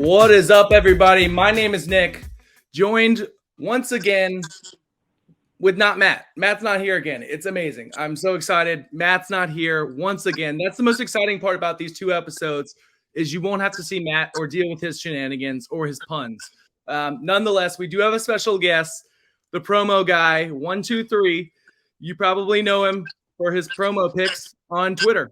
What is up, everybody? My name is Nick, joined once again with not Matt. Matt's not here again. It's amazing. I'm so excited. Matt's not here once again. That's the most exciting part about these two episodes is you won't have to see Matt or deal with his shenanigans or his puns. Nonetheless, we do have a special guest, the promo guy, 123. You probably know him for his promo picks on Twitter.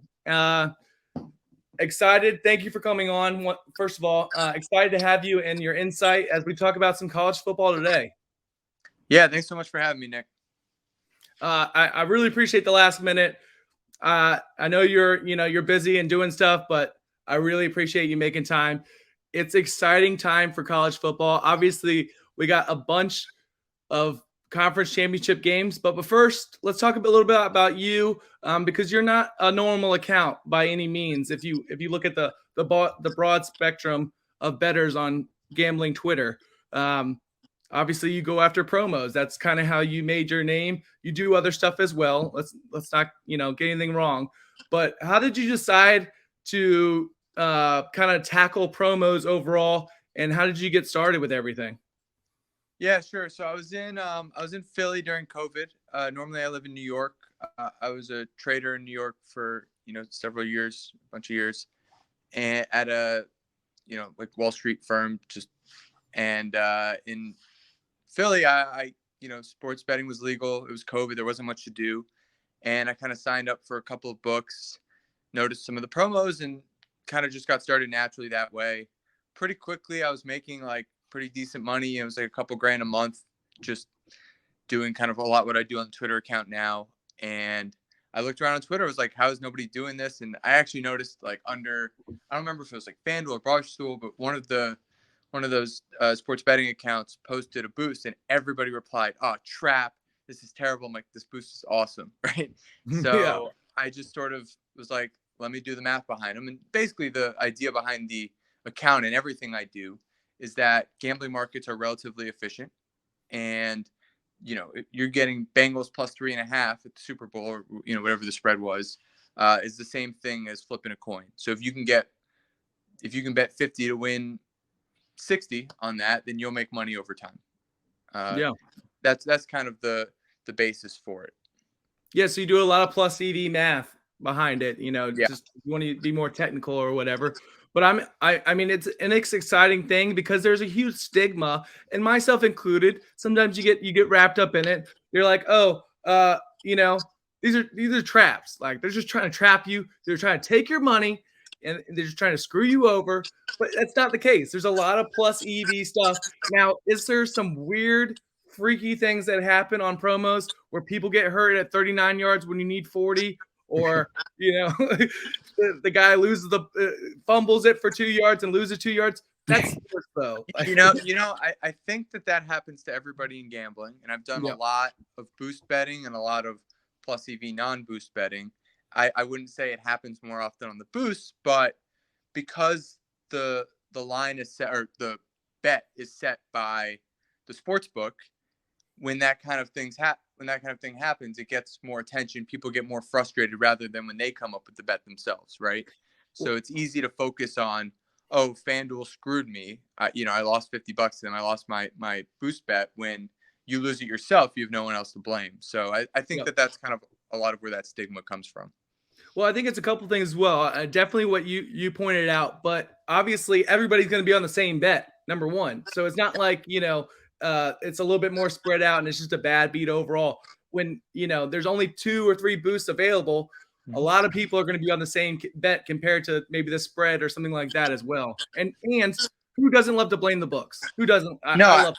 Excited. Thank you for coming on. First of all, excited to have you and your insight as we talk about some college football today. Yeah, thanks so much for having me, Nick. I really appreciate the last minute. I know you're busy and doing stuff, but I really appreciate you making time. It's exciting time for college football. Obviously, we got a bunch of conference championship games. But first, let's talk a little bit about you because you're not a normal account by any means. If you look at the broad spectrum of bettors on gambling Twitter, obviously you go after promos. That's kind of how you made your name. You do other stuff as well. Let's not get anything wrong. But how did you decide to kind of tackle promos overall, and how did you get started with everything? Yeah, sure. So I was in Philly during COVID. Normally I live in New York. I was a trader in New York for several years, a bunch of years, and at a like Wall Street firm. In Philly, I sports betting was legal. It was COVID. There wasn't much to do, and I kind of signed up for a couple of books, noticed some of the promos, and kind of just got started naturally that way. Pretty quickly, I was making like pretty decent money. It was like a couple grand a month, just doing kind of a lot what I do on the Twitter account now. And I looked around on Twitter, I was like, how is nobody doing this? And I actually noticed like I don't remember if it was like FanDuel or Barstool, but one of those sports betting accounts posted a boost, and everybody replied, "Oh, trap! This is terrible." I'm like, "This boost is awesome," right? So Yeah. I just sort of was like, "Let me do the math behind them." And basically, the idea behind the account and everything I do is that gambling markets are relatively efficient, and you're getting Bengals plus 3.5 at the Super Bowl, or whatever the spread was, is the same thing as flipping a coin. So if you can bet 50 to win 60 on that, then you'll make money over time. Yeah. That's kind of the basis for it. Yeah, so you do a lot of plus EV math behind it, Yeah. just you want to be more technical or whatever. But I mean it's an exciting thing because there's a huge stigma, and myself included. Sometimes you get wrapped up in it. You're like, oh, these are traps. Like they're just trying to trap you. They're trying to take your money, and they're just trying to screw you over. But that's not the case. There's a lot of plus EV stuff. Now, is there some weird freaky things that happen on promos where people get hurt at 39 yards when you need 40, or the guy loses fumbles it for 2 yards and loses 2 yards? That's sports, though. I think that happens to everybody in gambling, and I've done Yeah. a lot of boost betting and a lot of plus EV non-boost betting. I wouldn't say it happens more often on the boost, but because the line is set, or the bet is set by the sports book, when that kind of thing happens, it gets more attention. People get more frustrated rather than when they come up with the bet themselves, right? So it's easy to focus on, oh, FanDuel screwed me. I lost $50 to them. I lost my boost bet. When you lose it yourself, you have no one else to blame. So I think Yeah. that's kind of a lot of where that stigma comes from. Well, I think it's a couple things as well. Definitely what you pointed out, but obviously everybody's going to be on the same bet. Number one, so it's not like it's a little bit more spread out and it's just a bad beat overall. When there's only 2 or 3 boosts available, a lot of people are going to be on the same bet compared to maybe the spread or something like that as well. And who doesn't love to blame the books? Who doesn't? I love.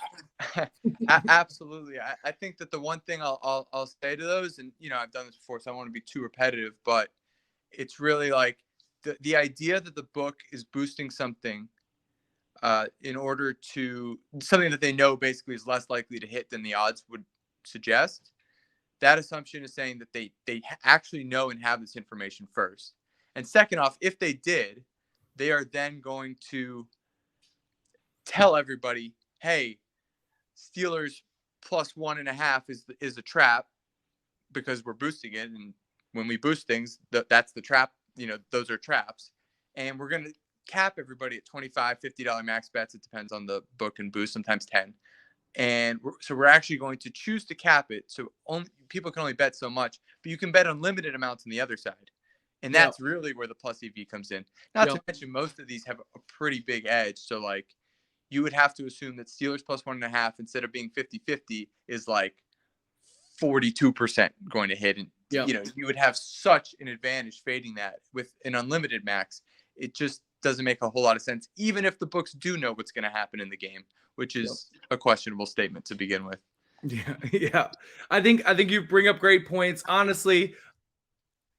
Absolutely. I think that the one thing I'll say to those, and I've done this before, so I don't want to be too repetitive, but it's really like the idea that the book is boosting something in order to something that they know basically is less likely to hit than the odds would suggest. That assumption is saying that they actually know and have this information first. And second off, if they did, they are then going to tell everybody, hey, Steelers plus 1.5 is a trap because we're boosting it. And when we boost things, that's the trap. Those are traps. And we're going to cap everybody at $25, $50 max bets. It depends on the book and boost, sometimes 10. And so we're actually going to choose to cap it. So people can only bet so much, but you can bet unlimited amounts on the other side. And that's really where the plus EV comes in. Not to mention, most of these have a pretty big edge. So, like, you would have to assume that Steelers plus 1.5, instead of being 50-50, is like 42% going to hit. And, you would have such an advantage fading that with an unlimited max. It just doesn't make a whole lot of sense, even if the books do know what's going to happen in the game, which is a questionable statement to begin with. Yeah. I think you bring up great points. Honestly,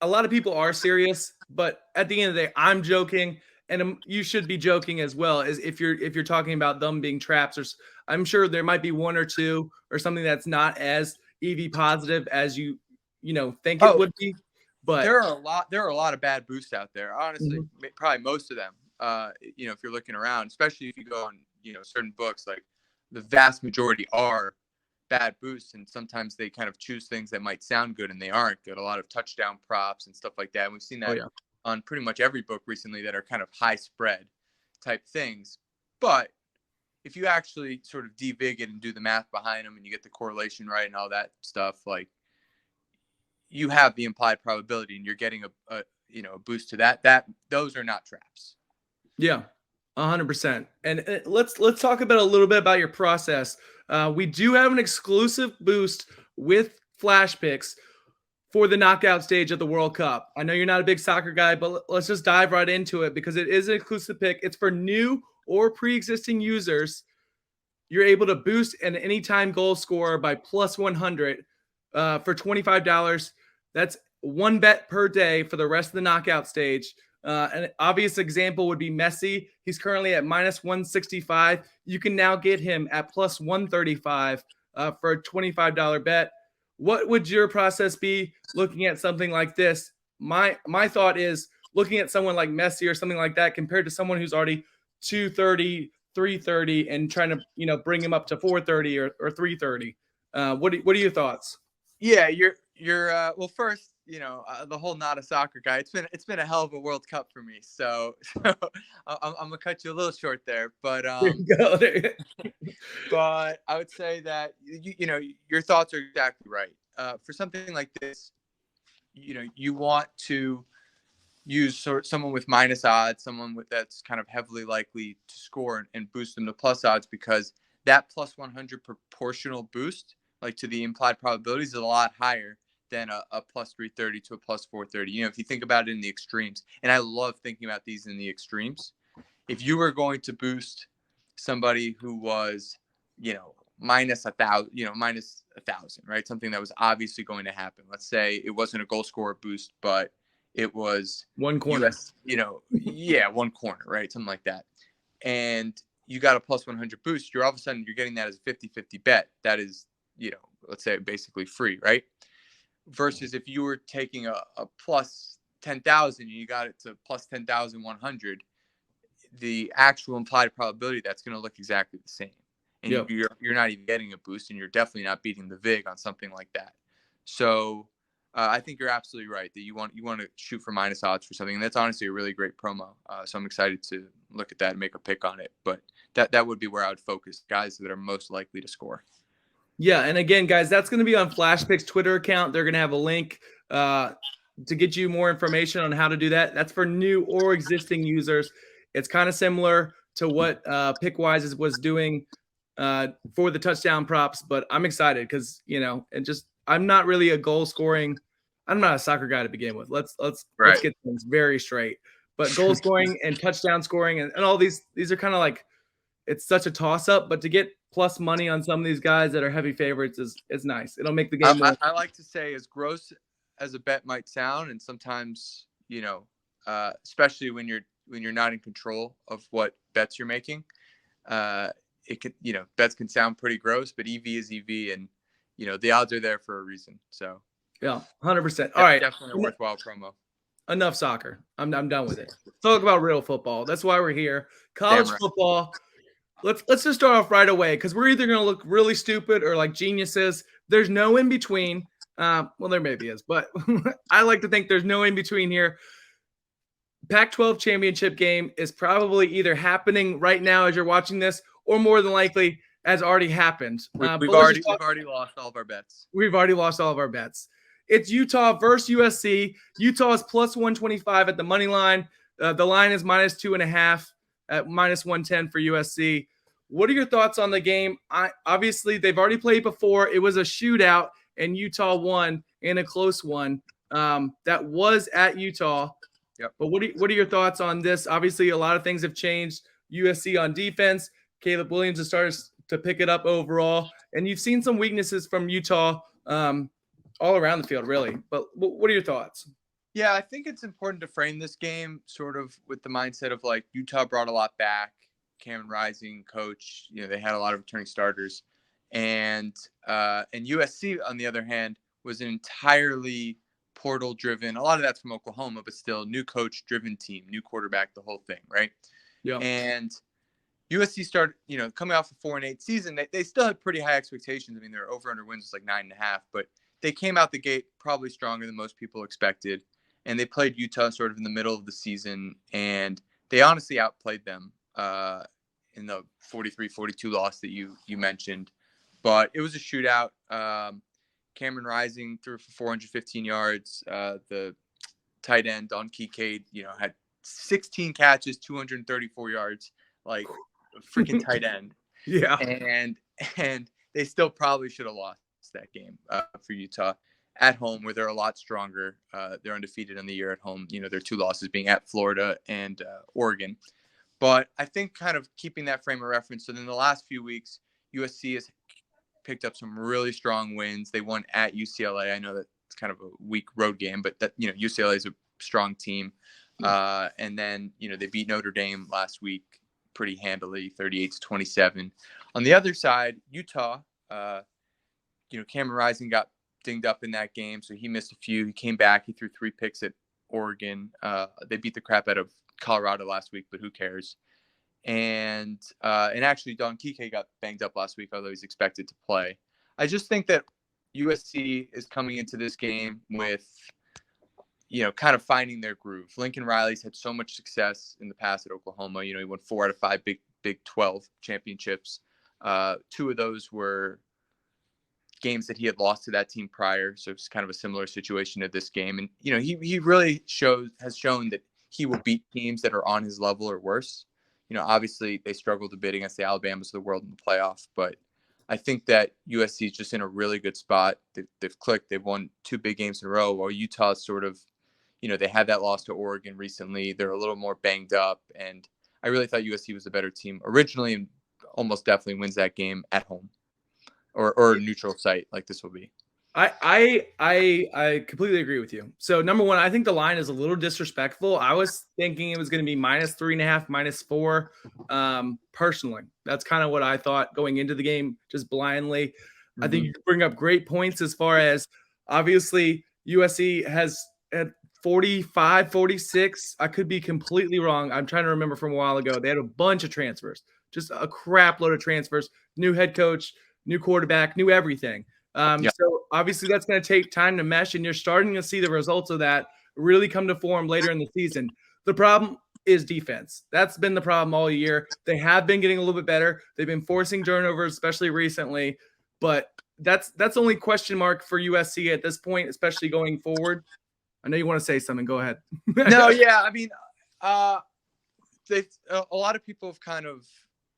a lot of people are serious, but at the end of the day, I'm joking, and you should be joking as well. As if you're talking about them being traps, or I'm sure there might be one or two or something that's not as EV positive as you think it would be. But there are a lot of bad boosts out there. Honestly, probably most of them. If you're looking around, especially if you go on, certain books, like the vast majority are bad boosts, and sometimes they kind of choose things that might sound good and they aren't good. A lot of touchdown props and stuff like that. And we've seen that on pretty much every book recently that are kind of high spread type things. But if you actually sort of devig it and do the math behind them, and you get the correlation right and all that stuff, like, you have the implied probability, and you're getting a boost to that those are not traps. Yeah, 100%. And let's talk about a little bit about your process. We do have an exclusive boost with Flash Picks for the knockout stage of the World Cup. I know you're not a big soccer guy, but let's just dive right into it, because it is an exclusive pick. It's for new or pre-existing users. You're able to boost an anytime goal scorer by plus 100 for $25. That's one bet per day for the rest of the knockout stage. An obvious example would be Messi. He's currently at minus 165. You can now get him at plus 135 for a $25 bet. What would your process be looking at something like this? My thought is looking at someone like Messi or something like that compared to someone who's already 230, 330, and trying to bring him up to 430 or 330. What are your thoughts? Yeah, you're well, first, the whole not a soccer guy. It's been a hell of a World Cup for me. So I'm gonna cut you a little short there, but but I would say that your thoughts are exactly right. For something like this, you want to use someone with minus odds, someone that's kind of heavily likely to score, and boost them to plus odds, because that plus 100 proportional boost, like to the implied probabilities, is a lot higher than a plus 330 to a plus 430. If you think about it in the extremes, and I love thinking about these in the extremes, if you were going to boost somebody who was, minus 1,000, right? Something that was obviously going to happen. Let's say it wasn't a goal scorer boost, but it was one corner, one corner, right? Something like that. And you got a plus 100 boost, all of a sudden you're getting that as a 50-50 bet. That is, let's say basically free, right? Versus if you were taking a plus 10,000 and you got it to plus 10,100, the actual implied probability, that's going to look exactly the same. And you're not even getting a boost, and you're definitely not beating the VIG on something like that. So I think you're absolutely right that you want to shoot for minus odds for something. And that's honestly a really great promo. So I'm excited to look at that and make a pick on it. But that would be where I would focus, guys that are most likely to score. Yeah, and again, guys, that's going to be on FlashPicks Twitter account. They're going to have a link to get you more information on how to do that. That's for new or existing users. It's kind of similar to what Pickwise was doing for the touchdown props, but I'm excited because I'm not really a goal scoring. I'm not a soccer guy to begin with. Let's get things very straight. But goal scoring and touchdown scoring and all these are kind of like, it's such a toss up. But to get plus money on some of these guys that are heavy favorites is nice. It'll make the game more. I like to say, as gross as a bet might sound, and sometimes especially when you're not in control of what bets you're making, it could bets can sound pretty gross, but EV is EV, and the odds are there for a reason. So yeah, 100%. All right, definitely a worthwhile promo. Enough soccer. I'm done with it. Let's talk about real football. That's why we're here. College football. Let's just start off right away, because we're either going to look really stupid or like geniuses. There's no in between. Well, there maybe is, but I like to think there's no in between here. Pac-12 championship game is probably either happening right now as you're watching this, or more than likely has already happened. We've But let's just already talk. we've already lost all of our bets. We've already lost all of our bets. It's Utah versus USC. Utah is plus 125 at the money line. The line is minus 2.5 at minus 110 for USC. What are your thoughts on the game? Obviously, they've already played before. It was a shootout, and Utah won in a close one. That was at Utah. Yep. But what are your thoughts on this? Obviously, a lot of things have changed. USC on defense. Caleb Williams has started to pick it up overall. And you've seen some weaknesses from Utah all around the field, really. But what are your thoughts? Yeah, I think it's important to frame this game sort of with the mindset of like Utah brought a lot back. Cameron Rising, coach, they had a lot of returning starters, and USC on the other hand was an entirely portal driven. A lot of that's from Oklahoma, but still new coach driven team, new quarterback, the whole thing, right? Yeah. And USC started, coming off a 4-8 season. They still had pretty high expectations. I mean, their over/under wins was like 9.5, but they came out the gate probably stronger than most people expected. And they played Utah sort of in the middle of the season, and they honestly outplayed them in the 43-42 loss that you mentioned. But it was a shootout. Cameron Rising threw for 415 yards. The tight end, Don Kincaid, had 16 catches, 234 yards, like a freaking tight end. Yeah. And they still probably should have lost that game for Utah at home, where they're a lot stronger. They're undefeated in the year at home. Their two losses being at Florida and Oregon. But I think kind of keeping that frame of reference. So in the last few weeks, USC has picked up some really strong wins. They won at UCLA. I know that it's kind of a weak road game, but that UCLA is a strong team. And then they beat Notre Dame last week pretty handily, 38-27. On the other side, Utah, Cameron Rising got dinged up in that game, so he missed a few. He came back. He threw 3 picks at Oregon. They beat the crap out of Colorado last week, but who cares? And actually, Don Kincaid got banged up last week, although he's expected to play. I just think that USC is coming into this game with, kind of finding their groove. Lincoln Riley's had so much success in the past at Oklahoma. He won 4 out of 5 Big 12 championships. 2 of those were games that he had lost to that team prior, so it's kind of a similar situation to this game. And he really has shown that he will beat teams that are on his level or worse. Obviously they struggled a bit against the Alabamas of the world in the playoff, but I think that USC is just in a really good spot. They've clicked. They've won 2 big games in a row, while Utah is sort of, they had that loss to Oregon recently. They're a little more banged up, and I really thought USC was the better team originally, and almost definitely wins that game at home. Or a neutral site like this will be. I completely agree with you. So number one, I think the line is a little disrespectful. I was thinking it was going to be minus 3.5, minus 4. Personally, that's kind of what I thought going into the game, just blindly. Mm-hmm. I think you bring up great points as far as obviously USC has had 45, 46. I could be completely wrong. I'm trying to remember from a while ago. They had a bunch of transfers, just a crap load of transfers. New head coach, new quarterback, new everything. So obviously that's going to take time to mesh, and you're starting to see the results of that really come to form later in the season. The problem is defense. That's been the problem all year. They have been getting a little bit better. They've been forcing turnovers, especially recently, but that's only question mark for USC at this point, especially going forward. I know you want to say something. Go ahead. No, yeah. I mean, a lot of people have kind of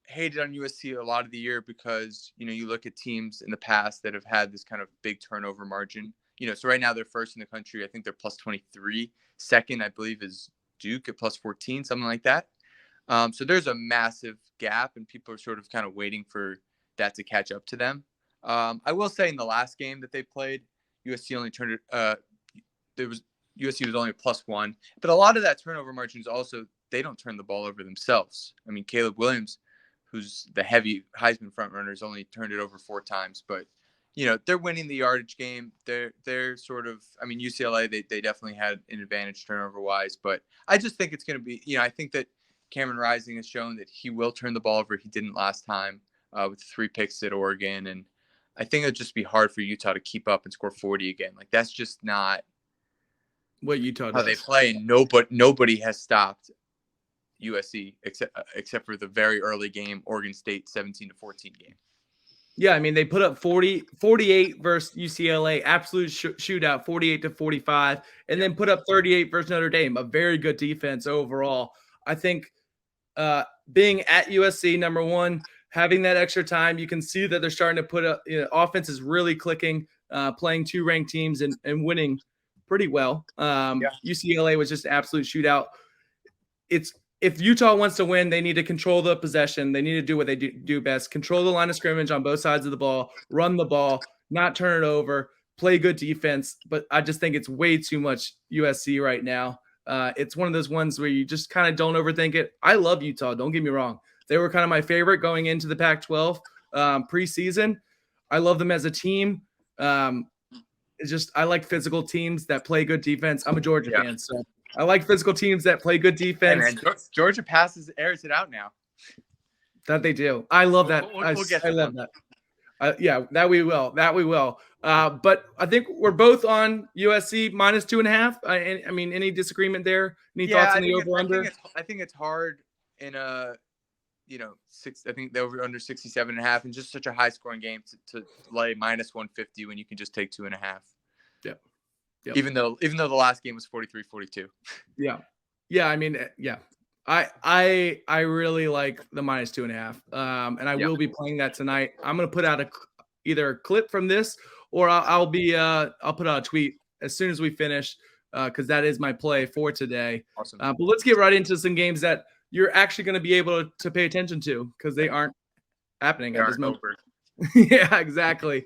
hated on USC a lot of the year because, you look at teams in the past that have had this kind of big turnover margin. So right now they're first in the country. I think they're plus 23. Second, I believe, is Duke at plus 14, something like that. So there's a massive gap, and people are sort of kind of waiting for that to catch up to them. I will say in the last game that they played, USC only turned it. USC was only a plus 1, but a lot of that turnover margin is also they don't turn the ball over themselves. I mean, Caleb Williams, who's the heavy Heisman frontrunner, has only turned it over 4 times, but they're winning the yardage game. They're sort of, I mean, UCLA, they definitely had an advantage turnover wise, but I just think it's going to be, I think that Cameron Rising has shown that he will turn the ball over. He didn't last time with 3 picks at Oregon, and I think it'll just be hard for Utah to keep up and score 40 again. Like that's just not what Utah how they does. play, and nobody has stopped USC except for the very early game, Oregon State 17-14 game. Yeah, I mean, they put up 48 versus UCLA, absolute shootout, 48-45, and then put up 38 versus Notre Dame, a very good defense overall. I think being at USC, number one, having that extra time, you can see that they're starting to put up, offense is really clicking, playing two ranked teams and winning pretty well. UCLA was just an absolute shootout. It's if Utah wants to win, they need to control the possession. They need to do what they do best: control the line of scrimmage on both sides of the ball, run the ball, not turn it over, play good defense. But I just think it's way too much USC right now. It's one of those ones where you just kind of don't overthink it. I love Utah. Don't get me wrong; they were kind of my favorite going into the Pac-12 preseason. I love them as a team. It's just I like physical teams that play good defense. I'm a Georgia fan, so I like physical teams that play good defense. Hey man, Georgia airs it out now. That they do. I love that. We'll get I love that. Yeah, that we will. That we will. But I think we're both on USC minus 2.5. I mean, any disagreement there? Any thoughts on the over under? I think it's hard in a I think they were under 67.5 and just such a high scoring game to lay minus 150 when you can just take 2.5. Yep. Even though the last game was 43-42. Yeah. I mean, yeah. I really like the minus 2.5. And I will be playing that tonight. I'm gonna put out either a clip from this or I'll put out a tweet as soon as we finish because that is my play for today. Awesome. But let's get right into some games that you're actually going to be able to pay attention to because they aren't happening at this moment. Yeah, exactly.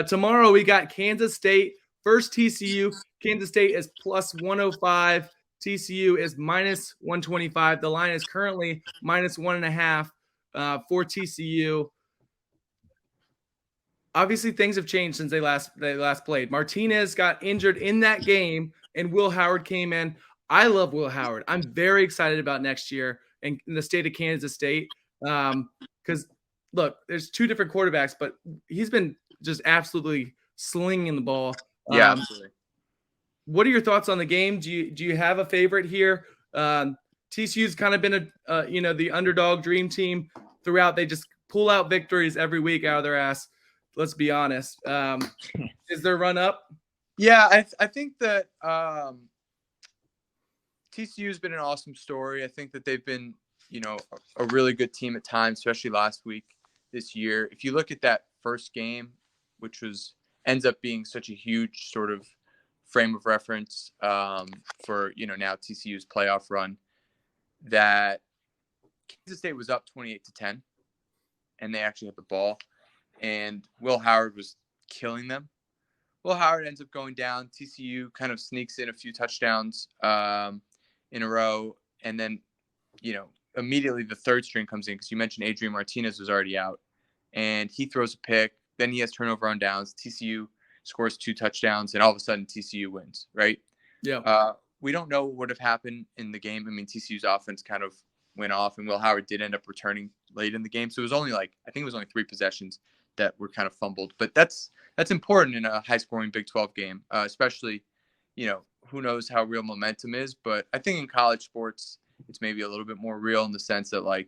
Tomorrow we got Kansas State versus TCU. Kansas State is plus 105. TCU is minus 125. The line is currently minus 1.5 for TCU. Obviously, things have changed since they last played. Martinez got injured in that game, and Will Howard came in. I love Will Howard. I'm very excited about next year in the state of Kansas State because, look, there's two different quarterbacks, but he's been just absolutely slinging the ball. Yeah, absolutely. What are your thoughts on the game? Do you have a favorite here? TCU's kind of been the underdog dream team throughout. They just pull out victories every week out of their ass. Let's be honest. Is there run up? Yeah, I think that TCU has been an awesome story. I think that they've been, a really good team at times, especially last week this year. If you look at that first game, which ends up being such a huge sort of frame of reference for, now TCU's playoff run, that Kansas State was up 28-10, and they actually had the ball, and Will Howard was killing them. Will Howard ends up going down. TCU kind of sneaks in a few touchdowns in a row, and then, immediately the third string comes in because you mentioned Adrian Martinez was already out, and he throws a pick. Then he has turnover on downs. TCU scores 2 touchdowns, and all of a sudden TCU wins, right? Yeah. We don't know what would have happened in the game. I mean, TCU's offense kind of went off, and Will Howard did end up returning late in the game. So it was only 3 possessions that were kind of fumbled. But that's important in a high-scoring Big 12 game, especially, who knows how real momentum is. But I think in college sports, it's maybe a little bit more real in the sense that,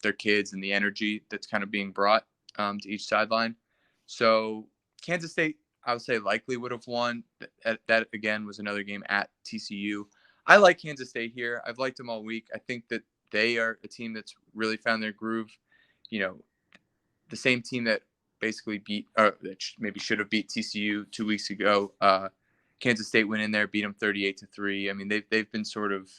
they're kids and the energy that's kind of being brought to each sideline. So Kansas State, I would say, likely would have won. That again, was another game at TCU. I like Kansas State here. I've liked them all week. I think that they are a team that's really found their groove. The same team that basically that maybe should have beat TCU 2 weeks ago. Kansas State went in there, beat them 38-3. I mean, they've been sort of,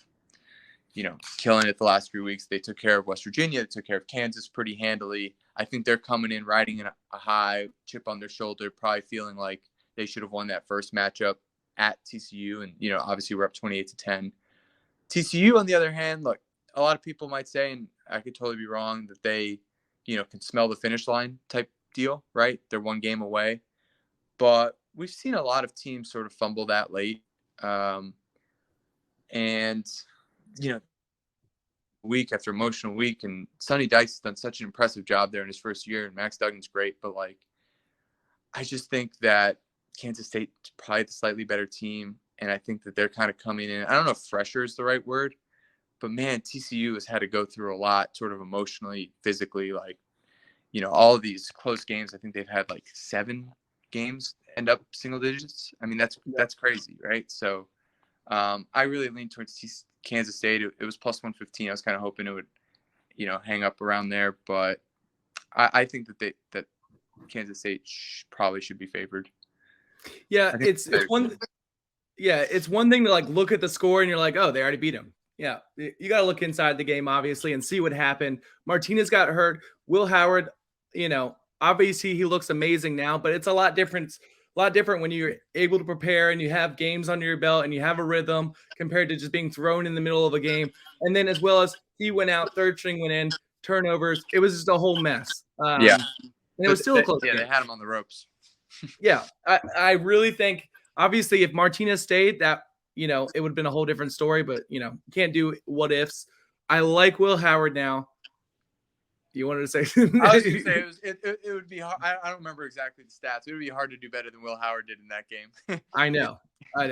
killing it the last few weeks. They took care of West Virginia. They took care of Kansas pretty handily. I think they're coming in riding a high, chip on their shoulder, probably feeling like they should have won that first matchup at TCU. And, obviously we're up 28-10. TCU, on the other hand, look, a lot of people might say, and I could totally be wrong, that they, can smell the finish line type deal, right? They're one game away. But we've seen a lot of teams sort of fumble that late. And, week after emotional week, and Sonny Dykes has done such an impressive job there in his first year, and Max Duggan's great, but I just think that Kansas State is probably the slightly better team. and I think that they're kind of coming in. I don't know if fresher is the right word, but man, TCU has had to go through a lot, sort of emotionally, physically, like, all of these close games. I think they've had like 7 games end up single digits. I mean, that's crazy, right? So I really lean towards Kansas State. It was plus 115. I was kind of hoping it would, hang up around there, but I think that Kansas State probably should be favored. Yeah, it's one. Yeah, it's one thing to like look at the score and you're like, oh, they already beat him. Yeah, you got to look inside the game obviously and see what happened. Martinez got hurt. Will Howard, obviously he looks amazing now, but it's a lot different. A lot different when you're able to prepare and you have games under your belt and you have a rhythm compared to just being thrown in the middle of a game. And then as well as he went out, third string went in, turnovers. It was just a whole mess. Yeah. And it was still a close game. They had him on the ropes. Yeah, I really think obviously if Martinez stayed, that it would have been a whole different story. But you can't do what ifs. I like Will Howard now. You wanted to say? I was going to say it would be hard. I don't remember exactly the stats. It would be hard to do better than Will Howard did in that game. I know. I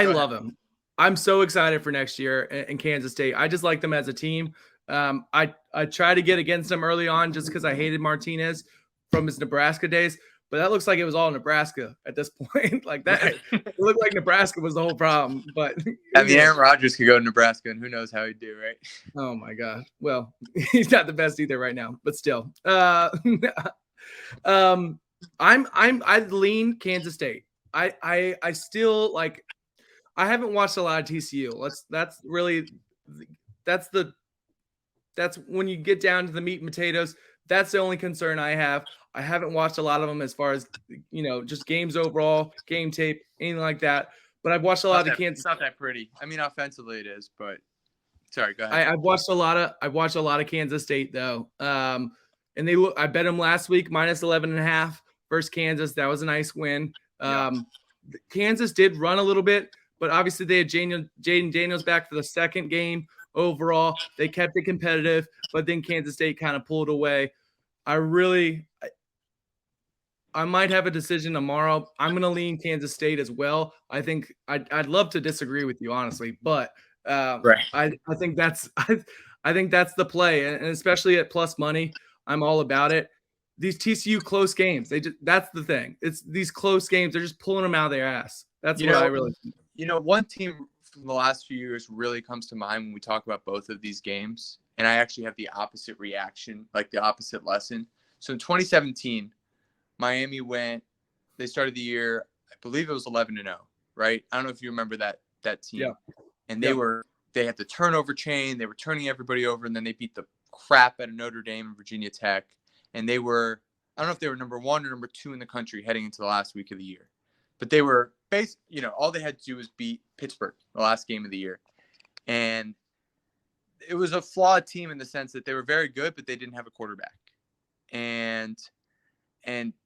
love him. I'm so excited for next year in Kansas State. I just like them as a team. I tried to get against them early on just because I hated Martinez from his Nebraska days, but that looks like it was all Nebraska at this point. Like that, right. It looked like Nebraska was the whole problem. But I mean, Aaron Rodgers could go to Nebraska, and who knows how he'd do, right? Oh my God. Well, he's not the best either right now, but still. I'd lean Kansas State. I still like. I haven't watched a lot of TCU. That's when you get down to the meat and potatoes. That's the only concern I have. I haven't watched a lot of them as far as, just games overall, game tape, anything like that. But I've watched a lot of Kansas. It's not that pretty. I mean, offensively it is, but sorry, go ahead. I've watched a lot of Kansas State though. And I bet them last week minus 11.5 versus Kansas. That was a nice win. Kansas did run a little bit, but obviously they had Jaden Daniels back for the second game. Overall, they kept it competitive, but then Kansas State kind of pulled away. I might have a decision tomorrow. I'm going to lean Kansas State as well. I think I'd love to disagree with you, honestly, but right. I think that's the play, and especially at plus money, I'm all about it. These TCU close games, that's the thing. It's these close games. They're just pulling them out of their ass. That's what I really think. One team from the last few years really comes to mind when we talk about both of these games, and I actually have the opposite reaction, like the opposite lesson. So in 2017, Miami they started the year, I believe it was 11-0, right? I don't know if you remember that team. Yeah. And they had the turnover chain, they were turning everybody over, and then they beat the crap out of Notre Dame and Virginia Tech. And I don't know if they were number 1 or number 2 in the country heading into the last week of the year. But they were all they had to do was beat Pittsburgh the last game of the year. And it was a flawed team in the sense that they were very good, but they didn't have a quarterback. And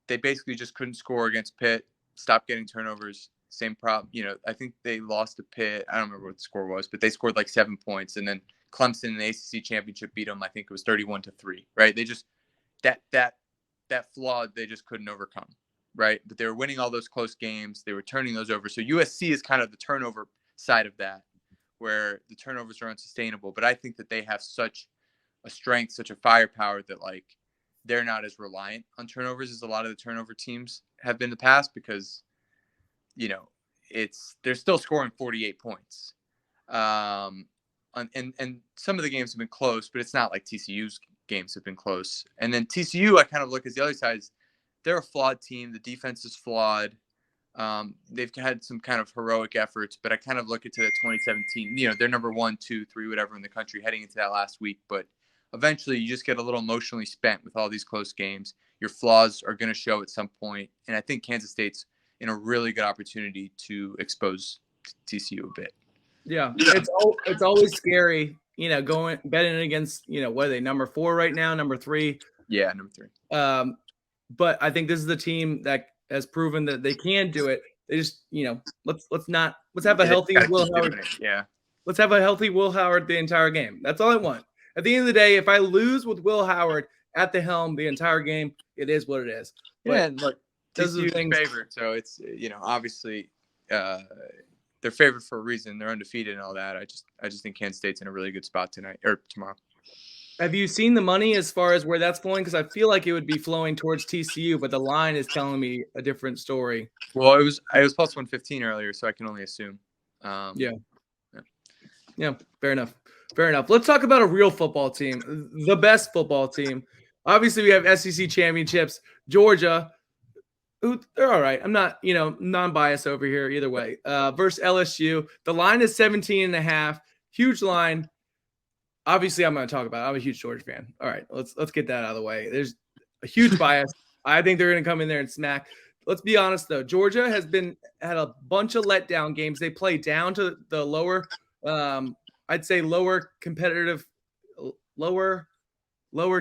they basically just couldn't score against Pitt, stopped getting turnovers, same problem. I think they lost to Pitt. I don't remember what the score was, but they scored like 7 points. And then Clemson in the ACC championship beat them. I think it was 31-3, right? They just, that flaw they just couldn't overcome, right? But they were winning all those close games. They were turning those over. So USC is kind of the turnover side of that, where the turnovers are unsustainable. But I think that they have such a strength, such a firepower that like they're not as reliant on turnovers as a lot of the turnover teams have been in the past, because, they're still scoring 48 points. And some of the games have been close, but it's not like TCU's games have been close. And then TCU, I kind of look as the other side. They're a flawed team. The defense is flawed. They've had some kind of heroic efforts, but I kind of look into the 2017, they're number 1, 2, 3, whatever in the country heading into that last week. But eventually you just get a little emotionally spent with all these close games. Your flaws are going to show at some point. And I think Kansas State's in a really good opportunity to expose TCU a bit. Yeah. It's always scary, going betting against, what are they, number 4 right now, number 3? Yeah, number 3. But I think this is the team that has proven that they can do it. They just, let's have a healthy Will Howard. Yeah. Let's have a healthy Will Howard the entire game. That's all I want. At the end of the day, if I lose with Will Howard at the helm the entire game, it is what it is. But yeah, and look, this is the favorite. So it's, obviously they're favored for a reason. They're undefeated and all that. I just think Kansas State's in a really good spot tonight or tomorrow. Have you seen the money as far as where that's flowing? Because I feel like it would be flowing towards TCU, but the line is telling me a different story. Well, it was plus 115 earlier, so I can only assume. Yeah. Yeah, fair enough. Fair enough. Let's talk about a real football team, the best football team. Obviously, we have SEC championships. Georgia, who they're all right. I'm not, non-biased over here either way. Versus LSU. The line is 17.5. Huge line. Obviously, I'm going to talk about it. I'm a huge Georgia fan. All right, let's get that out of the way. There's a huge bias. I think they're going to come in there and smack. Let's be honest, though. Georgia had a bunch of letdown games. They play down to the lower, I'd say lower competitive, lower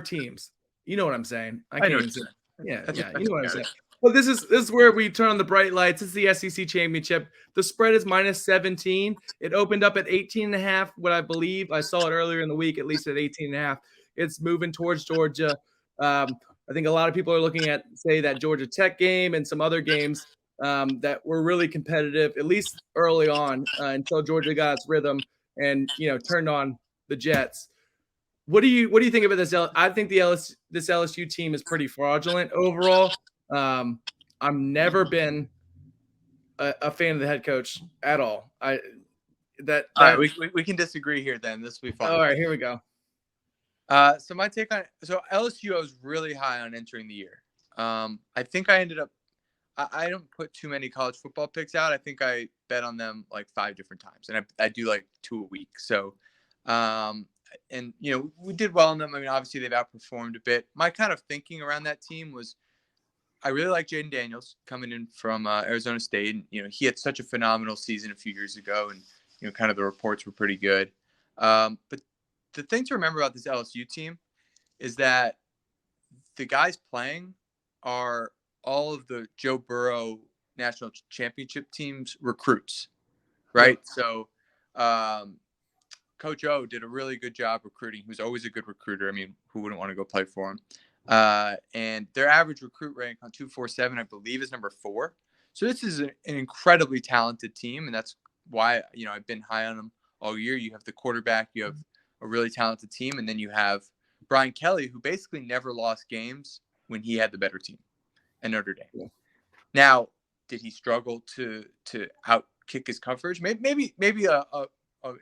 teams. You know what I'm saying? I can't even say. Yeah, you know what I'm saying. Well, this is where we turn on the bright lights. It's the SEC championship. The spread is -17. It opened up at 18.5. What I believe I saw it earlier in the week, at least at 18.5. It's moving towards Georgia. I think a lot of people are looking at, say, that Georgia Tech game and some other games that were really competitive, at least early on, until Georgia got its rhythm and turned on the Jets. What do you think about this? I think this LSU team is pretty fraudulent overall. I've never been a fan of the head coach at all. All right, we can disagree here then. This will be fun. All right, here we go. So my take on LSU, I was really high on entering the year. I think I ended up. I don't put too many college football picks out. I think I bet on them like 5 different times, and I do like 2 a week. So, and we did well on them. I mean, obviously they've outperformed a bit. My kind of thinking around that team was, I really like Jaden Daniels coming in from Arizona State. And, he had such a phenomenal season a few years ago, and kind of the reports were pretty good. But the thing to remember about this LSU team is that the guys playing are all of the Joe Burrow national championship team's recruits, right? Yeah. So Coach O did a really good job recruiting. He was always a good recruiter. I mean, who wouldn't want to go play for him? And their average recruit rank on 247, I believe, is number 4. So this is an incredibly talented team, and that's why I've been high on them all year. You have the quarterback, you have a really talented team, and then you have Brian Kelly, who basically never lost games when he had the better team at Notre Dame. Yeah. Now, did he struggle to outkick his coverage? Maybe a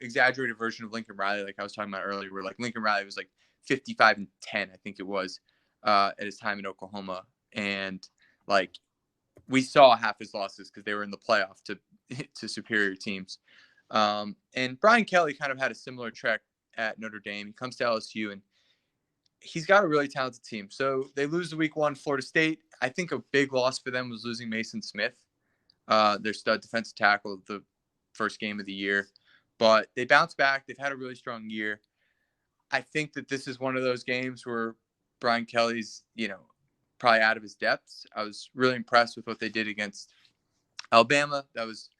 exaggerated version of Lincoln Riley, like I was talking about earlier, where like Lincoln Riley was like 55-10, I think it was, at his time in Oklahoma, and like we saw half his losses because they were in the playoff to superior teams. And Brian Kelly kind of had a similar trek at Notre Dame. He comes to LSU, and he's got a really talented team. So they lose the week 1 Florida State. I think a big loss for them was losing Mason Smith, their stud defensive tackle, the first game of the year. But they bounced back. They've had a really strong year. I think that this is one of those games where Brian Kelly's, probably out of his depths. I was really impressed with what they did against Alabama. That was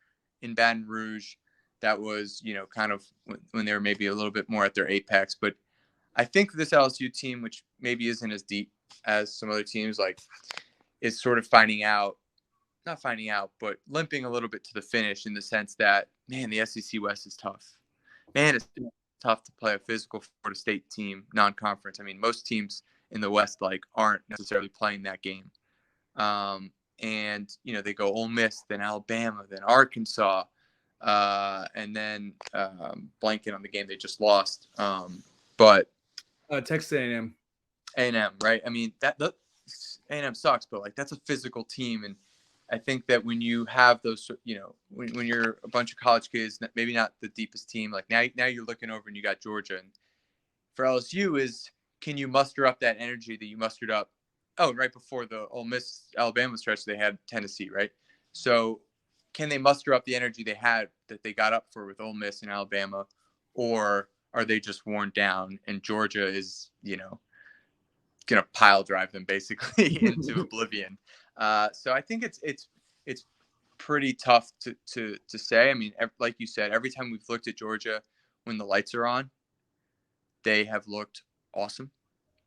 in Baton Rouge. That was, kind of when they were maybe a little bit more at their apex. But I think this LSU team, which maybe isn't as deep as some other teams, like, is sort of not finding out, but limping a little bit to the finish, in the sense that, man, the SEC West is tough. Man, it's tough to play a physical Florida State team, non-conference. I mean, most teams in the West aren't necessarily playing that game. And they go Ole Miss, then Alabama, then Arkansas, and then blanking on the game they just lost. But Texas A&M. A&M, right? I mean, that A&M sucks, but that's a physical team, and I think that when you have those, when you're a bunch of college kids, maybe not the deepest team, now you're looking over and you got Georgia. And for LSU is, can you muster up that energy that you mustered up? Oh, right before the Ole Miss Alabama stretch, they had Tennessee, right? So can they muster up the energy they had that they got up for with Ole Miss and Alabama, or are they just worn down and Georgia is, going to pile drive them basically into oblivion? So I think it's pretty tough to say. I mean, like you said, every time we've looked at Georgia when the lights are on, they have looked awesome.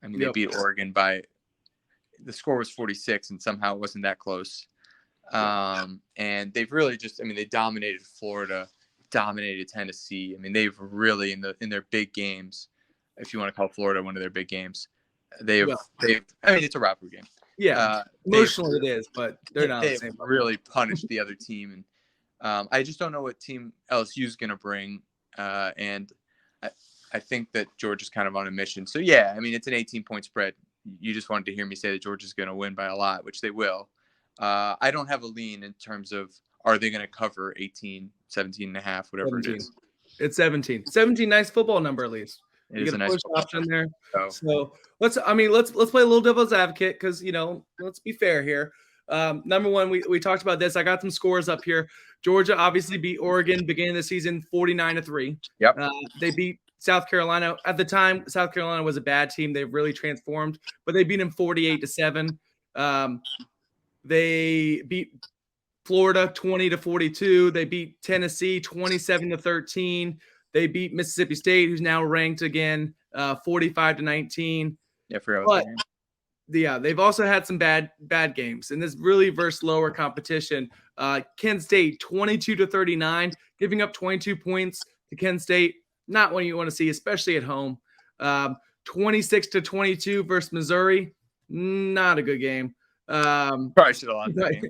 I mean, They beat Oregon by, the score was 46, and somehow it wasn't that close. And they've really just, I mean, they dominated Florida, dominated Tennessee. I mean, they've really in their big games, if you want to call Florida one of their big games, Well, I mean, it's a rivalry game. yeah, They've emotionally it is, but they're not on the they've same level. really punished the other team, and I just don't know what team LSU is going to bring, and I think that Georgia's kind of on a mission. So yeah, I mean, it's an 18-point spread. You just wanted to hear me say that Georgia's going to win by a lot, which they will. I don't have a lean in terms of are they going to cover 18, 17 and a half, whatever 17. it is. It's 17. 17, nice football number at least. It You is get a a nice push option there. So let's play a little devil's advocate because let's be fair here. Number one, we talked about this. I got some scores up here. Georgia obviously beat Oregon beginning of the season 49-3. Yep. They beat South Carolina. At the time, South Carolina was a bad team. They've really transformed, but they beat them 48-7. They beat Florida 20-42. They beat Tennessee 27-13. They beat Mississippi State, who's now ranked again 45-19. Yeah, for but they've also had some bad games, and this really versus lower competition. Kent State 22-39, giving up 22 points to Kent State. Not what you want to see, especially at home. 26-22 versus Missouri. Not a good game. Probably should have lost that game.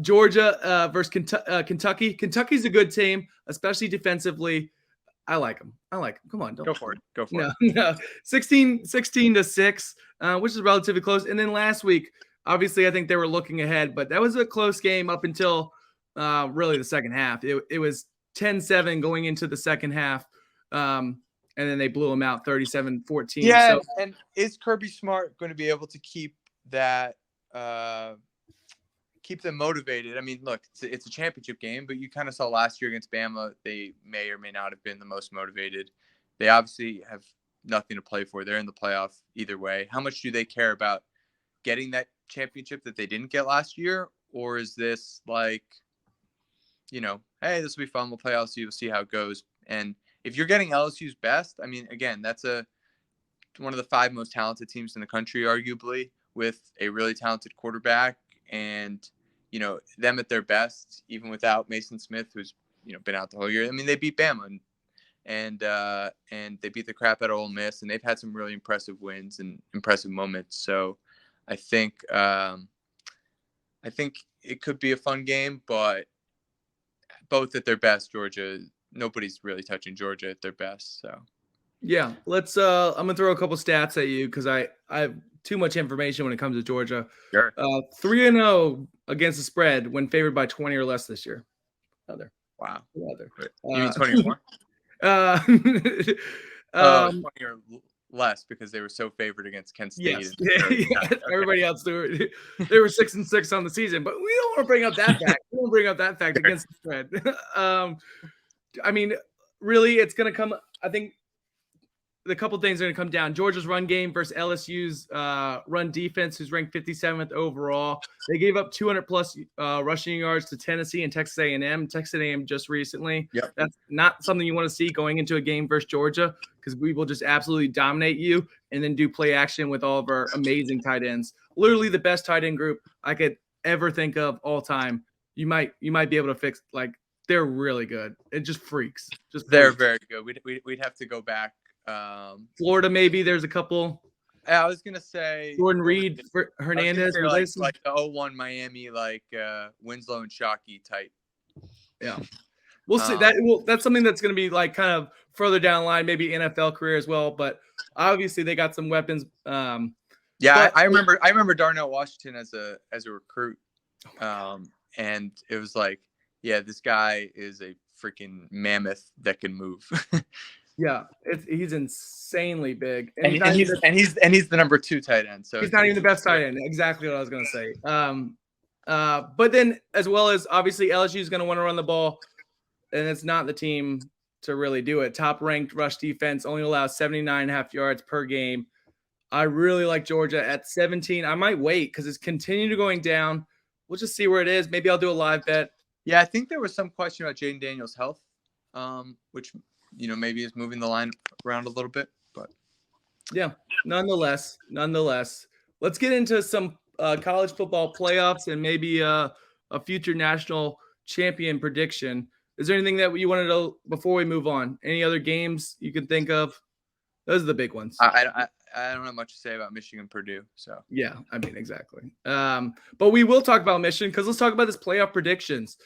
Georgia versus Kentucky. Kentucky's a good team, especially defensively. I like them. Come on, go for it. No. 16-6, which is relatively close. And then last week, obviously, I think they were looking ahead, but that was a close game up until really the second half. It was 10-7 going into the second half, and then they blew them out 37-14. Yeah, and is Kirby Smart going to be able to keep that? Keep them motivated. I mean, look, it's a championship game, but you kind of saw last year against Bama, they may or may not have been the most motivated. They obviously have nothing to play for. They're in the playoff either way. How much do they care about getting that championship that they didn't get last year? Or is this like, hey, this will be fun. We'll play LSU. We'll see how it goes. And if you're getting LSU's best, I mean, again, that's one of the 5 most talented teams in the country, arguably, with a really talented quarterback. And, them at their best, even without Mason Smith, who's, been out the whole year. I mean, they beat Bama and they beat the crap out of Ole Miss, and they've had some really impressive wins and impressive moments. So I think it could be a fun game, but both at their best, nobody's really touching Georgia at their best. So yeah, let's I'm gonna throw a couple stats at you because I have too much information when it comes to Georgia. Sure. 3-0 against the spread when favored by 20 or less this year. Wow. You mean 20 or more? 20 or less because they were so favored against Kent State. Yes. Okay. Everybody else they were 6-6 on the season, but we don't want to bring up that fact. We don't bring up that fact against the spread. I mean, really, it's going to come. I think the couple things are going to come down. Georgia's run game versus LSU's run defense, who's ranked 57th overall. They gave up 200-plus rushing yards to Tennessee and Texas A&M. Texas A&M just recently. Yep. That's not something you want to see going into a game versus Georgia because we will just absolutely dominate you and then do play action with all of our amazing tight ends. Literally the best tight end group I could ever think of all time. You might be able to fix they're really good. It just freaks. They're very good. We'd have to go back. Florida, maybe there's a couple. I was gonna say Jordan Reed, Hernandez, like the 01 Miami, Winslow and Shockey type. Yeah, we'll see. That's something that's gonna be kind of further down the line, maybe NFL career as well. But obviously they got some weapons. I remember Darnell Washington as a recruit, and it was this guy is a freaking mammoth that can move. Yeah, he's insanely big, and he's the number 2 tight end. So he's not even the best tight end. Exactly what I was gonna say. But then as well as obviously LSU is gonna want to run the ball, and it's not the team to really do it. Top ranked rush defense only allows 79.5 yards per game. I really like Georgia at 17. I might wait because it's continued going down. We'll just see where it is. Maybe I'll do a live bet. Yeah, I think there was some question about Jaden Daniels' health, which maybe is moving the line around a little bit, but yeah, nonetheless, let's get into some college football playoffs and maybe a future national champion prediction. Is there anything that you wanted to before we move on? Any other games you can think of? Those are the big ones. I don't have much to say about Michigan Purdue. So Yeah, I mean exactly. But we will talk about Michigan because let's talk about this playoff predictions.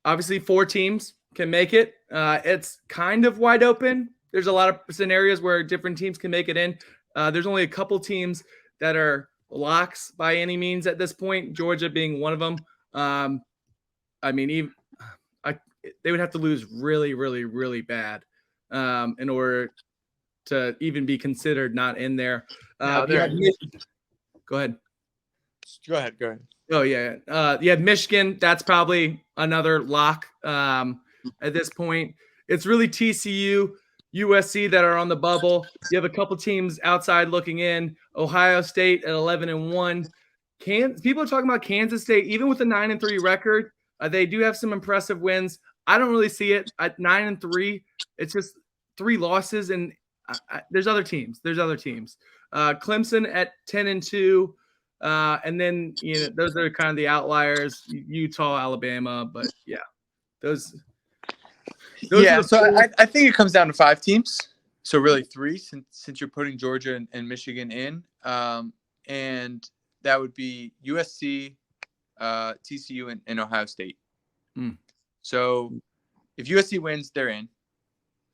Obviously, 4 teams can make it. It's kind of wide open. There's a lot of scenarios where different teams can make it in. There's only a couple teams that are locks by any means at this point. Georgia being one of them. I mean, they would have to lose really, really, really bad in order to even be considered not in there. no, Go ahead. Go ahead. Go ahead. Oh yeah, yeah. Michigan, that's probably another lock at this point. It's really TCU, USC that are on the bubble. You have a couple teams outside looking in. Ohio State at 11-1. People are talking about Kansas State, even with a 9-3 record. They do have some impressive wins. I don't really see it at 9-3. It's just 3 losses, and there's other teams. Clemson at 10-2. And then those are kind of the outliers: Utah, Alabama. But yeah, those yeah. So I think it comes down to 5 teams. So really 3, since you're putting Georgia and Michigan in, and that would be USC, TCU, and Ohio State. So if USC wins, they're in.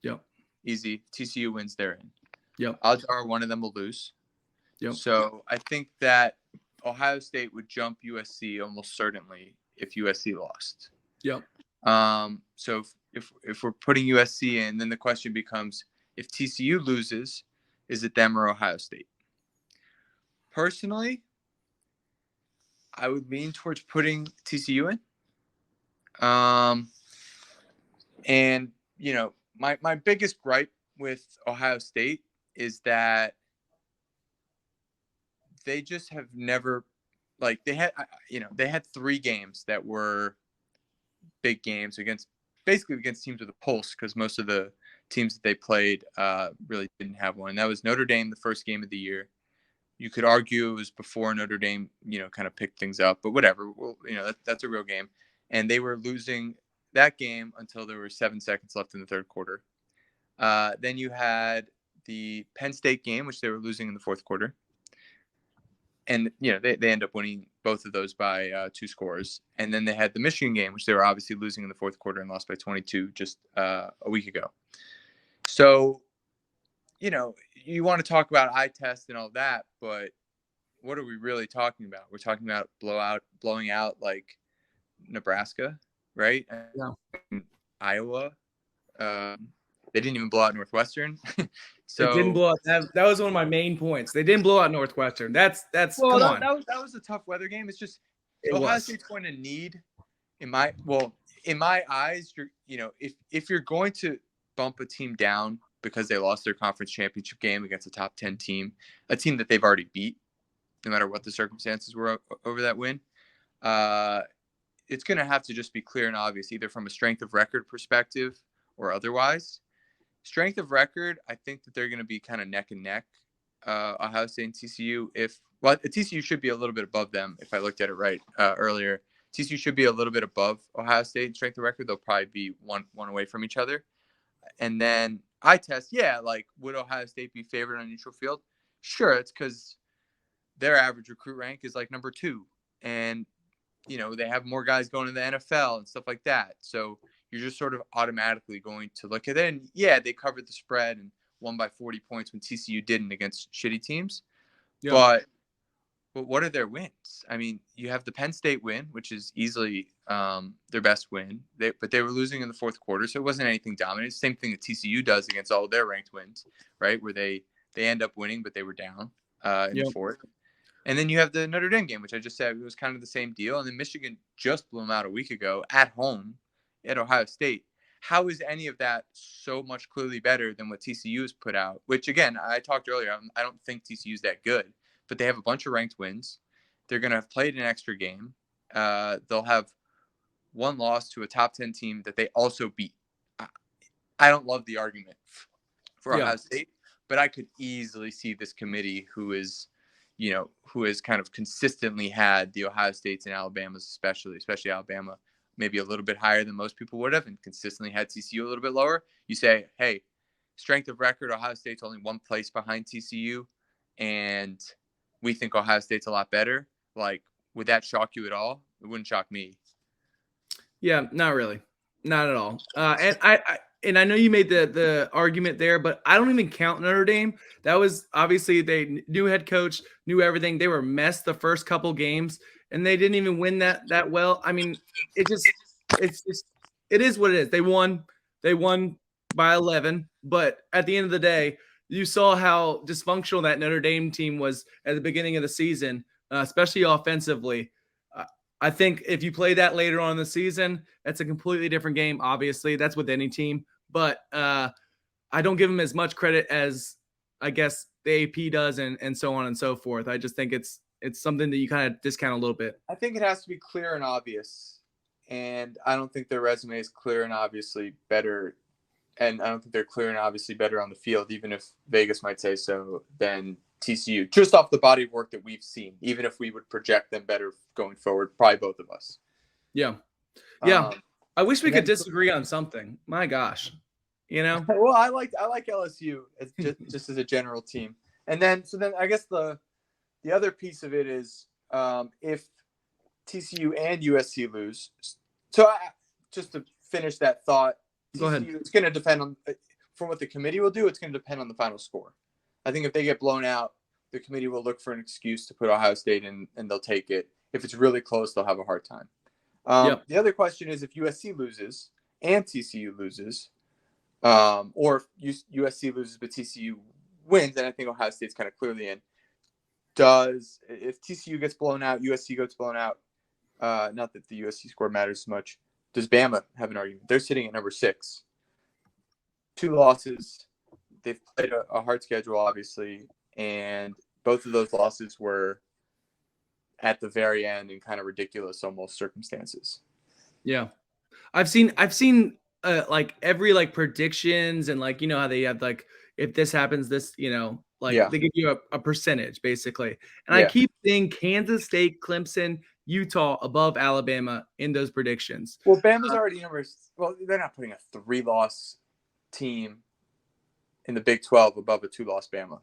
Yep. Easy. TCU wins, they're in. Yep. Odds are one of them will lose. Yep. So I think that Ohio State would jump USC almost certainly if USC lost. Yep. So if we're putting USC in, then the question becomes, if TCU loses, is it them or Ohio State? Personally, I would lean towards putting TCU in. And my biggest gripe with Ohio State is that they just have never, they had 3 games that were big games against teams with a pulse, because most of the teams that they played really didn't have one. And that was Notre Dame, the first game of the year. You could argue it was before Notre Dame, kind of picked things up, but whatever. Well, that's a real game. And they were losing that game until there were 7 seconds left in the third quarter. Then you had the Penn State game, which they were losing in the fourth quarter. And, they end up winning both of those by 2 scores. And then they had the Michigan game, which they were obviously losing in the fourth quarter and lost by 22 just a week ago. So, you want to talk about eye test and all that, but what are we really talking about? We're talking about blowing out like Nebraska, right? Yeah. Iowa. They didn't even blow out Northwestern. So they didn't blow out. That was one of my main points. They didn't blow out Northwestern. That's well, come on. That was a tough weather game. It's just Ohio State's going to need, in my eyes, if you're going to bump a team down because they lost their conference championship game against a top 10 team, a team that they've already beat, no matter what the circumstances were over that win, it's going to have to just be clear and obvious, either from a strength of record perspective or otherwise. Strength of record, I think that they're going to be kind of neck and neck, Ohio State and TCU. TCU should be a little bit above them if I looked at it right earlier. TCU should be a little bit above Ohio State in strength of record. They'll probably be one away from each other. And then eye test, would Ohio State be favored on neutral field? Sure, it's because their average recruit rank is number 2. And, they have more guys going to the NFL and stuff like that. So you're just sort of automatically going to look at it. And yeah, they covered the spread and won by 40 points when TCU didn't against shitty teams. Yeah. But what are their wins? I mean, you have the Penn State win, which is easily their best win. But they were losing in the fourth quarter, so it wasn't anything dominant. Same thing that TCU does against all of their ranked wins, right? Where they end up winning, but they were down in the fourth. And then you have the Notre Dame game, which I just said it was kind of the same deal. And then Michigan just blew them out a week ago at home at Ohio State. How is any of that so much clearly better than what TCU has put out? Which, again, I talked earlier, I don't think TCU is that good, but they have a bunch of ranked wins. They're going to have played an extra game. They'll have one loss to a top 10 team that they also beat. I don't love the argument for Ohio State, but I could easily see this committee who is, who has kind of consistently had the Ohio States and Alabamas, especially Alabama, maybe a little bit higher than most people would have, and consistently had TCU a little bit lower. You say, hey, strength of record, Ohio State's only one place behind TCU, and we think Ohio State's a lot better. Like, would that shock you at all? It wouldn't shock me. Yeah, not really, not at all. And I know you made the argument there, but I don't even count Notre Dame. That was obviously they new head coach, knew everything. They were messed the first couple games, and they didn't even win that well. I mean, it is what it is. They won by 11, but at the end of the day, you saw how dysfunctional that Notre Dame team was at the beginning of the season, especially offensively. I think if you play that later on in the season, that's a completely different game. Obviously, that's with any team, but I don't give them as much credit as I guess the AP does, and so on and so forth. I just think it's something that you kind of discount a little bit. I think it has to be clear and obvious, and I don't think their resume is clear and obviously better, and I don't think they're clear and obviously better on the field, even if Vegas might say so, than TCU, just off the body of work that we've seen, even if we would project them better going forward, probably both of us. Yeah. I wish we could disagree on something. My gosh, Well, I like LSU as just as a general team, and then I guess the other piece of it is if TCU and USC lose. So just to finish that thought, go ahead. It's going to depend on from what the committee will do. It's going to depend on the final score. I think if they get blown out, the committee will look for an excuse to put Ohio State in, and they'll take it. If it's really close, they'll have a hard time. The other question is if USC loses and TCU loses, or if USC loses but TCU wins, then I think Ohio State's kind of clearly in. If TCU gets blown out, USC gets blown out, not that the USC score matters much, does Bama have an argument? They're sitting at number 6. 2 losses. They've played a hard schedule, obviously, and both of those losses were at the very end in kind of ridiculous almost circumstances. Yeah. I've seen like every like predictions and like how they have like if this happens this they give you a percentage basically. And I keep seeing Kansas State, Clemson, Utah above Alabama in those predictions. Well, Bama's already they're not putting a 3-loss team in the Big 12 above a 2-loss Bama.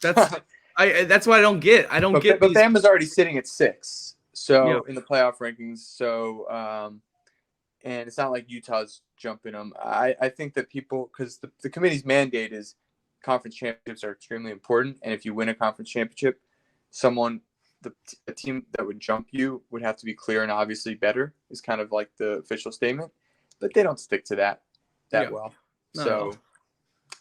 That's what I don't get. But Bama's already sitting at 6. So in the playoff rankings. So and it's not like Utah's jumping them. I think that because the committee's mandate is conference championships are extremely important, and if you win a conference championship, the team that would jump you would have to be clear and obviously better is kind of like the official statement, but they don't stick to that well. No. So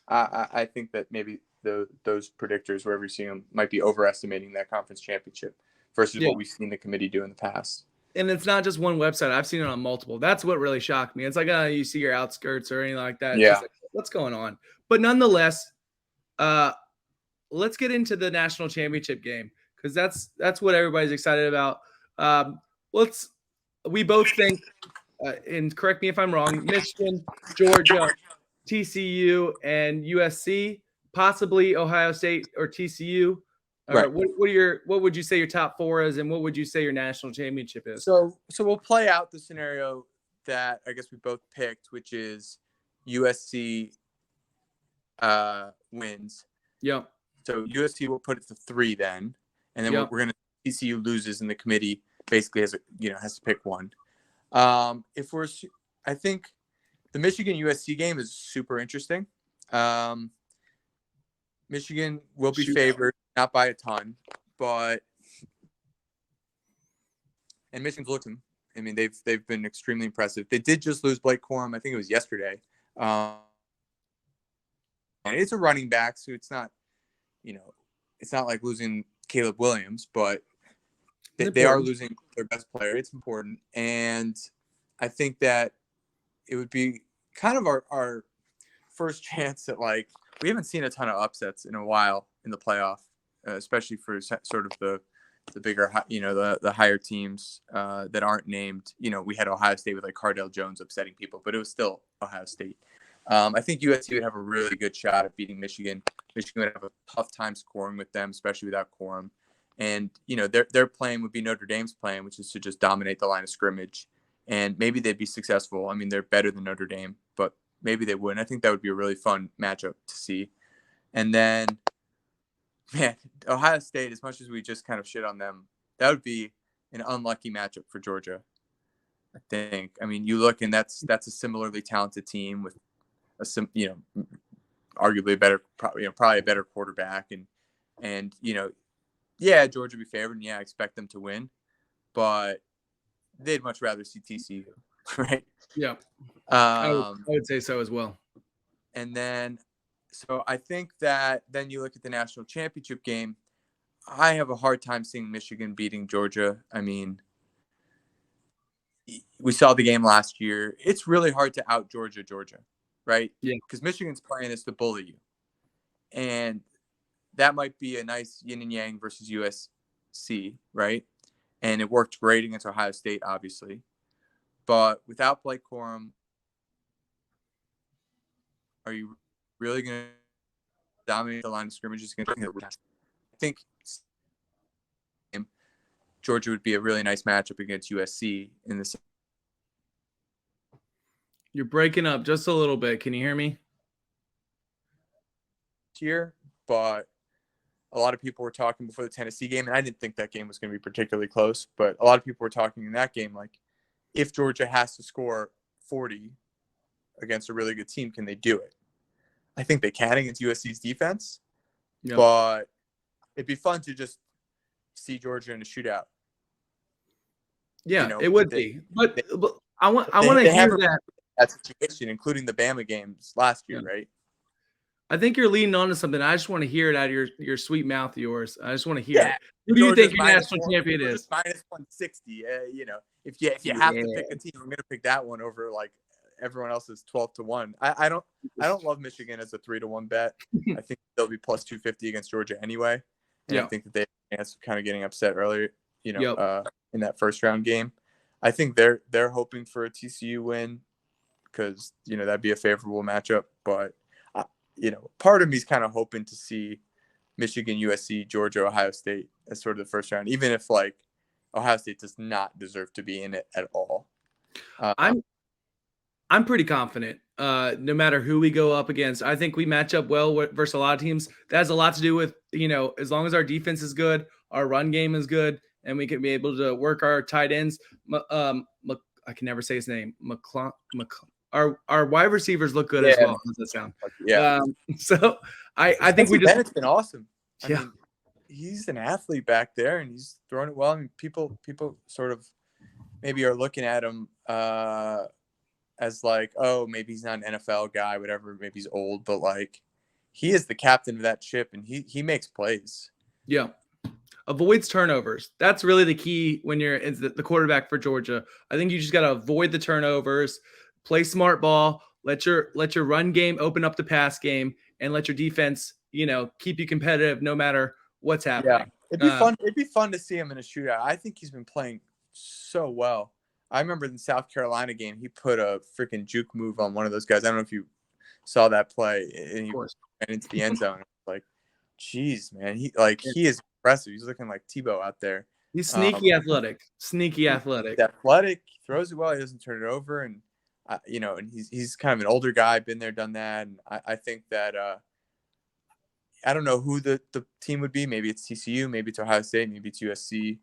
I think that maybe those predictors, wherever you see them, might be overestimating that conference championship versus what we've seen the committee do in the past. And it's not just one website. I've seen it on multiple. That's what really shocked me. It's like, you see your outskirts or anything like that. It's just like, what's going on? But nonetheless, let's get into the national championship game because that's what everybody's excited about. We both think, and correct me if I'm wrong, Michigan, Georgia, TCU, and USC, possibly Ohio State or TCU. Right. What would you say your top 4 is, and what would you say your national championship is? So we'll play out the scenario that I guess we both picked, which is USC wins. Yeah. So USC will put it to 3 then, and then we're going to TCU loses, and the committee basically has to pick one. I think the Michigan USC game is super interesting. Michigan will be favored, not by a ton, and Michigan's looking. I mean, they've been extremely impressive. They did just lose Blake Corum. I think it was yesterday. And it's a running back, so it's not like losing Caleb Williams, but they are losing their best player. It's important, and I think that it would be kind of our first chance at we haven't seen a ton of upsets in a while in the playoff, especially for sort of the bigger, the higher teams that aren't named. We had Ohio State with Cardale Jones upsetting people, but it was still Ohio State. I think USC would have a really good shot at beating Michigan. Michigan would have a tough time scoring with them, especially without Corum. And their plan would be Notre Dame's plan, which is to just dominate the line of scrimmage, and maybe they'd be successful. I mean, they're better than Notre Dame, but maybe they wouldn't. I think that would be a really fun matchup to see. And then, man, Ohio State, as much as we just kind of shit on them, that would be an unlucky matchup for Georgia, I think. I mean, you look, and that's a similarly talented team with arguably better, probably a better quarterback, and yeah, Georgia would be favored, and yeah, I expect them to win, but they'd much rather see TCU, right? Yeah, I would say so as well. And then, so I think that then you look at the national championship game. I have a hard time seeing Michigan beating Georgia. I mean, we saw the game last year. It's really hard to out Georgia, right? Yeah. Because Michigan's playing us to bully you. And that might be a nice yin and yang versus USC, right? And it worked great against Ohio State, obviously. But without Blake Corum, are you really going to dominate the line of scrimmages? I think Georgia would be a really nice matchup against USC in this. You're breaking up just a little bit. Can you hear me? Here, but a lot of people were talking before the Tennessee game, and I didn't think that game was going to be particularly close, but a lot of people were talking in that game, like, if Georgia has to score 40 against a really good team, can they do it? I think they can against USC's defense, but it'd be fun to just see Georgia in a shootout. Yeah, it would be. But I want to hear that situation, including the Bama games last year, right? I think you're leaning on to something. I just want to hear it out of your sweet mouth of yours. I just want to hear it. Who do you think your national champion is? Minus 160. If you have to pick a team, I'm going to pick that one over like everyone else's 12-1. I don't love Michigan as a 3-1 bet. I think they'll be plus 250 against Georgia anyway. And I think that they have a chance of kind of getting upset earlier, in that first round game. I think they're hoping for a TCU win because that'd be a favorable matchup. But part of me is kind of hoping to see Michigan, USC, Georgia, Ohio State as sort of the first round, even if like Ohio State does not deserve to be in it at all. I'm pretty confident. No matter who we go up against, I think we match up well versus a lot of teams. That has a lot to do with as long as our defense is good, our run game is good, and we can be able to work our tight ends. I can never say his name. Our wide receivers look good as well. How does that sound? Yeah. So I think Bennett's been awesome. I mean, he's an athlete back there, and he's throwing it well. I mean, people sort of maybe are looking at him as like, oh, maybe he's not an NFL guy, whatever. Maybe he's old, but like, he is the captain of that ship, and he makes plays. Yeah. Avoids turnovers. That's really the key when you're the quarterback for Georgia. I think you just got to avoid the turnovers, play smart ball, let your run game open up the pass game, and let your defense, keep you competitive no matter what's happening. Yeah, it'd be fun. It'd be fun to see him in a shootout. I think he's been playing so well. I remember in the South Carolina game, he put a freaking juke move on one of those guys. I don't know if you saw that play, and he went into the end zone. Like, geez, man, he is impressive. He's looking like Tebow out there. He's sneaky athletic. He's athletic. He throws it well. He doesn't turn it over, and and he's kind of an older guy, been there, done that. And I think that I don't know who the team would be. Maybe it's TCU, maybe it's Ohio State, maybe it's USC.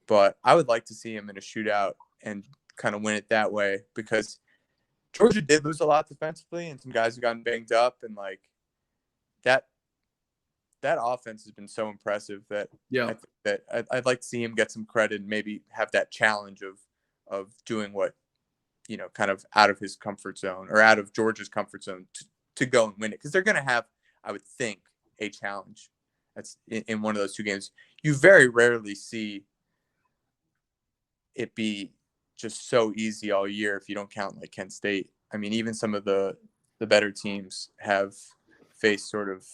But I would like to see him in a shootout and kind of win it that way, because Georgia did lose a lot defensively, and some guys have gotten banged up, and like that offense has been so impressive that I think that I'd like to see him get some credit and maybe have that challenge of doing what, kind of out of his comfort zone or out of Georgia's comfort zone to go and win it. Because they're going to have, I would think, a challenge that's in one of those two games. You very rarely see it be just so easy all year if you don't count like Kent State. I mean, even some of the better teams have faced sort of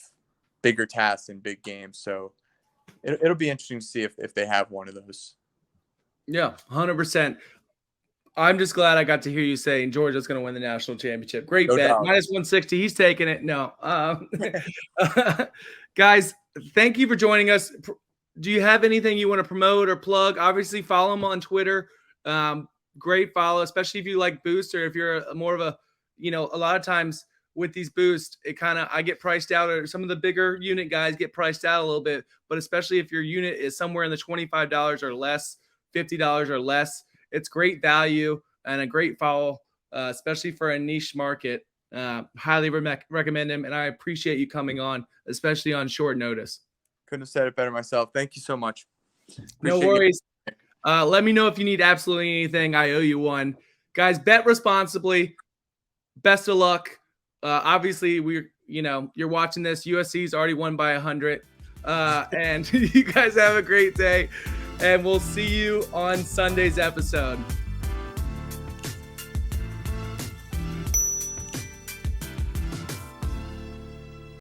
bigger tasks in big games. So it'll be interesting to see if they have one of those. Yeah, 100%. I'm just glad I got to hear you saying Georgia's going to win the national championship. Great bet. Doubt. Minus 160. He's taking it. No. Guys, thank you for joining us. do you have anything you want to promote or plug? Obviously, follow him on Twitter. Great follow, especially if you like boost or if you're more of a, a lot of times with these boosts, I get priced out, or some of the bigger unit guys get priced out a little bit. But especially if your unit is somewhere in the $25 or less, $50 or less, it's great value and a great follow, especially for a niche market. Highly recommend him, and I appreciate you coming on, especially on short notice. Couldn't have said it better myself. Thank you so much. No worries. Let me know if you need absolutely anything. I owe you one. Guys, bet responsibly. Best of luck. Obviously, you're watching this. USC's already won by 100. And you guys have a great day. And we'll see you on Sunday's episode.